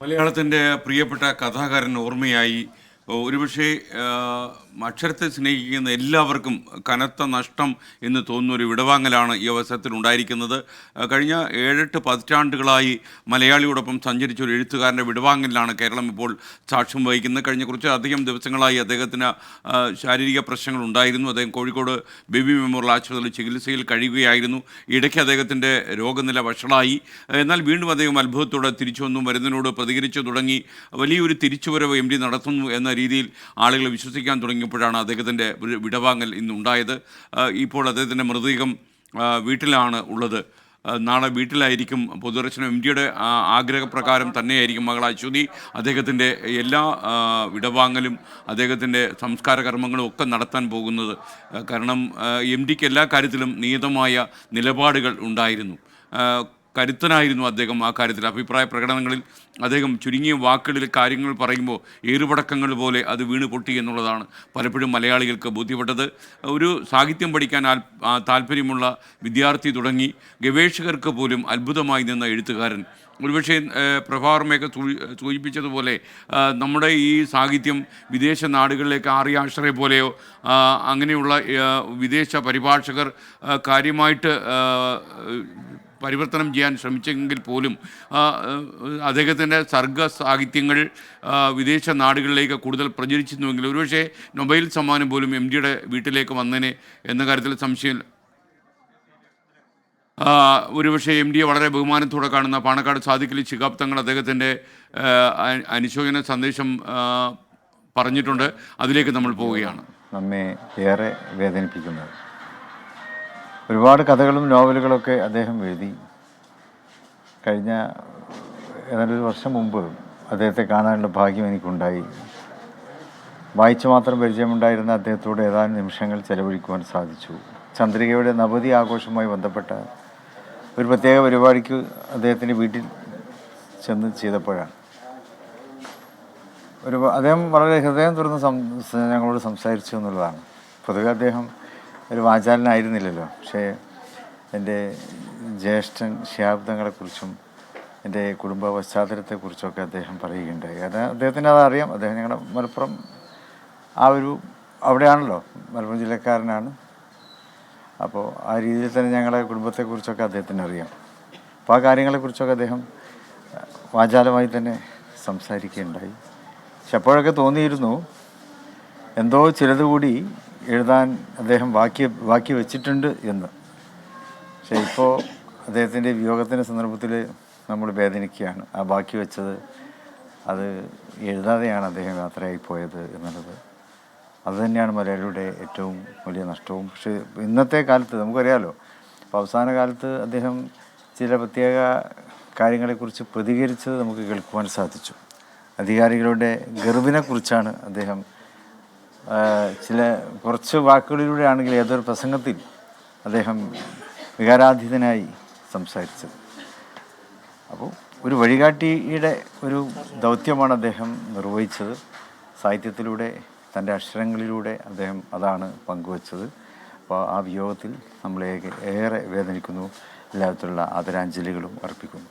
മലയാളത്തിൻ്റെ പ്രിയപ്പെട്ട കഥാകാരൻ ഓർമ്മയായി. ഒരുപക്ഷെ അക്ഷരത്തെ സ്നേഹിക്കുന്ന എല്ലാവർക്കും കനത്ത നഷ്ടം എന്ന് തോന്നുന്ന ഒരു വിടവാങ്ങലാണ് ഈ അവസരത്തിൽ ഉണ്ടായിരിക്കുന്നത്. കഴിഞ്ഞ 7-8 പതിറ്റാണ്ടുകളായി മലയാളിയോടൊപ്പം സഞ്ചരിച്ച ഒരു എഴുത്തുകാരൻ്റെ വിടവാങ്ങലിലാണ് കേരളം ഇപ്പോൾ സാക്ഷ്യം വഹിക്കുന്നത്. കഴിഞ്ഞ കുറച്ച് അധികം ദിവസങ്ങളായി അദ്ദേഹത്തിന് ശാരീരിക പ്രശ്നങ്ങൾ ഉണ്ടായിരുന്നു. അദ്ദേഹം കോഴിക്കോട് ബേബി മെമ്മോറിയൽ ആശുപത്രിയിൽ ചികിത്സയിൽ കഴിയുകയായിരുന്നു. ഇടയ്ക്ക് അദ്ദേഹത്തിൻ്റെ രോഗനില വഷളായി. എന്നാൽ വീണ്ടും അദ്ദേഹം അത്ഭുതത്തോടെ തിരിച്ചു വന്നു, മരുന്നിനോട് പ്രതികരിച്ചു തുടങ്ങി. വലിയൊരു തിരിച്ചുവരവ് എം ഡി നടത്തുന്നു എന്ന രീതിയിൽ ആളുകൾ വിശ്വസിക്കാൻ തുടങ്ങിയപ്പോഴാണ് അദ്ദേഹത്തിൻ്റെ വിടവാങ്ങൽ ഇന്നുണ്ടായത്. ഇപ്പോൾ അദ്ദേഹത്തിൻ്റെ മൃതദേഹം വീട്ടിലാണ് ഉള്ളത്. നാളെ വീട്ടിലായിരിക്കും പൊതുദർശനം. എം ഡിയുടെ ആഗ്രഹപ്രകാരം തന്നെയായിരിക്കും മകൾ അശ്വതി അദ്ദേഹത്തിൻ്റെ എല്ലാ വിടവാങ്ങലും അദ്ദേഹത്തിൻ്റെ സംസ്കാര കർമ്മങ്ങളും ഒക്കെ നടത്താൻ പോകുന്നത്. കാരണം എം ഡിക്ക് എല്ലാ കാര്യത്തിലും നിയതമായ നിലപാടുകൾ ഉണ്ടായിരുന്നു. കരുത്തനായിരുന്നു അദ്ദേഹം. ആ കാര്യത്തിൽ അഭിപ്രായ പ്രകടനങ്ങളിൽ അദ്ദേഹം ചുരുങ്ങിയ വാക്കുകളിൽ കാര്യങ്ങൾ പറയുമ്പോൾ ഏറുപടക്കങ്ങൾ പോലെ അത് വീണ് പൊട്ടി എന്നുള്ളതാണ് പലപ്പോഴും മലയാളികൾക്ക് ബോധ്യപ്പെട്ടത്. ഒരു സാഹിത്യം പഠിക്കാൻ താല്പര്യമുള്ള വിദ്യാർത്ഥി തുടങ്ങി ഗവേഷകർക്ക് പോലും അത്ഭുതമായി നിന്ന എഴുത്തുകാരൻ. ഒരുപക്ഷെ പ്രഭാവർമ്മയൊക്കെ സൂചിപ്പിച്ചതുപോലെ നമ്മുടെ ഈ സാഹിത്യം വിദേശ നാടുകളിലേക്ക് ആര്യ ആശ്രയ പോലെയോ അങ്ങനെയുള്ള വിദേശ പരിഭാഷകർ കാര്യമായിട്ട് പരിവർത്തനം ചെയ്യാൻ ശ്രമിച്ചെങ്കിൽ പോലും അദ്ദേഹത്തിൻ്റെ സർഗ സാഹിത്യങ്ങൾ വിദേശ നാടുകളിലേക്ക് കൂടുതൽ പ്രചരിച്ചിരുന്നുവെങ്കിൽ ഒരുപക്ഷെ നൊബേൽ സമ്മാനം പോലും എം ഡിയുടെ വീട്ടിലേക്ക് വന്നേനെ എന്ന കാര്യത്തിൽ സംശയമില്ല. ഒരുപക്ഷെ എം ഡിയെ വളരെ ബഹുമാനത്തോടെ കാണുന്ന പാണക്കാട് സാദിഖലി ശിഹാബ് തങ്ങൾ അദ്ദേഹത്തിൻ്റെ അനുശോചന സന്ദേശം പറഞ്ഞിട്ടുണ്ട്. അതിലേക്ക് നമ്മൾ പോവുകയാണ്. നമ്മെ ഏറെ വേദനിപ്പിക്കുന്നത് ഒരുപാട് കഥകളും നോവലുകളൊക്കെ അദ്ദേഹം എഴുതി. കഴിഞ്ഞ ഏതാണ്ടൊരു വർഷം മുമ്പ് അദ്ദേഹത്തെ കാണാനുള്ള ഭാഗ്യം എനിക്കുണ്ടായി. വായിച്ചു മാത്രം പരിചയമുണ്ടായിരുന്ന അദ്ദേഹത്തോട് ഏതാനും നിമിഷങ്ങൾ ചെലവഴിക്കുവാൻ സാധിച്ചു. ചന്ദ്രികയുടെ നവതി ആഘോഷവുമായി ബന്ധപ്പെട്ട ഒരു പ്രത്യേക പരിപാടിക്ക് അദ്ദേഹത്തിൻ്റെ വീട്ടിൽ ചെന്ന് ചെയ്തപ്പോഴാണ് അദ്ദേഹം വളരെ ഹൃദയം തുറന്ന് ഞങ്ങളോട് സംസാരിച്ചു എന്നുള്ളതാണ്. പൊതുവെ അദ്ദേഹം ഒരു വാചാലനായിരുന്നില്ലല്ലോ. പക്ഷേ എൻ്റെ ജ്യേഷ്ഠൻ ശിഹാബ്ദങ്ങളെക്കുറിച്ചും എൻ്റെ കുടുംബ പശ്ചാത്തലത്തെക്കുറിച്ചൊക്കെ അദ്ദേഹം പറയുകയുണ്ടായി. അദ്ദേഹത്തിന് അതറിയാം. അദ്ദേഹം ഞങ്ങളുടെ മലപ്പുറം അവിടെയാണല്ലോ, മലപ്പുറം ജില്ലക്കാരനാണ്. അപ്പോൾ ആ രീതിയിൽ തന്നെ ഞങ്ങളുടെ കുടുംബത്തെക്കുറിച്ചൊക്കെ അദ്ദേഹത്തിന് അറിയാം. അപ്പോൾ ആ കാര്യങ്ങളെക്കുറിച്ചൊക്കെ അദ്ദേഹം വാചാലമായി തന്നെ സംസാരിക്കുകയുണ്ടായി. പക്ഷെ അപ്പോഴൊക്കെ തോന്നിയിരുന്നു എന്തോ ചിലത് കൂടി എഴുതാൻ അദ്ദേഹം ബാക്കി വെച്ചിട്ടുണ്ട് എന്ന്. പക്ഷേ ഇപ്പോൾ അദ്ദേഹത്തിൻ്റെ വിയോഗത്തിൻ്റെ സന്ദർഭത്തിൽ നമ്മൾ വേദനിക്കുകയാണ്. ആ ബാക്കി വെച്ചത് അത് എഴുതാതെയാണ് അദ്ദേഹം യാത്രയായി പോയത് എന്നുള്ളത്. അതുതന്നെയാണ് മലയാളിയുടെ ഏറ്റവും വലിയ നഷ്ടവും. പക്ഷേ ഇന്നത്തെ കാലത്ത് നമുക്കറിയാമല്ലോ, അപ്പോൾ അവസാന കാലത്ത് അദ്ദേഹം ചില പ്രത്യേക കാര്യങ്ങളെക്കുറിച്ച് പ്രതികരിച്ചത് നമുക്ക് കേൾക്കുവാൻ സാധിച്ചു. അധികാരികളുടെ ഗർവിനെക്കുറിച്ചാണ് അദ്ദേഹം കുറച്ച് വാക്കുകളിലൂടെ ആണെങ്കിൽ ഏതൊരു പ്രസംഗത്തിൽ അദ്ദേഹം വികാരാധീതനായി സംസാരിച്ചത്. അപ്പോൾ ഒരു വഴികാട്ടിയുടെ ഒരു ദൗത്യമാണ് അദ്ദേഹം നിർവഹിച്ചത്. സാഹിത്യത്തിലൂടെ തൻ്റെ അക്ഷരങ്ങളിലൂടെ അദ്ദേഹം അതാണ് പങ്കുവച്ചത്. അപ്പോൾ ആ വിയോഗത്തിൽ നമ്മളെ ഏറെ വേദനിക്കുന്നു. എല്ലാത്തിലുള്ള ആദരാഞ്ജലികളും അർപ്പിക്കുന്നു.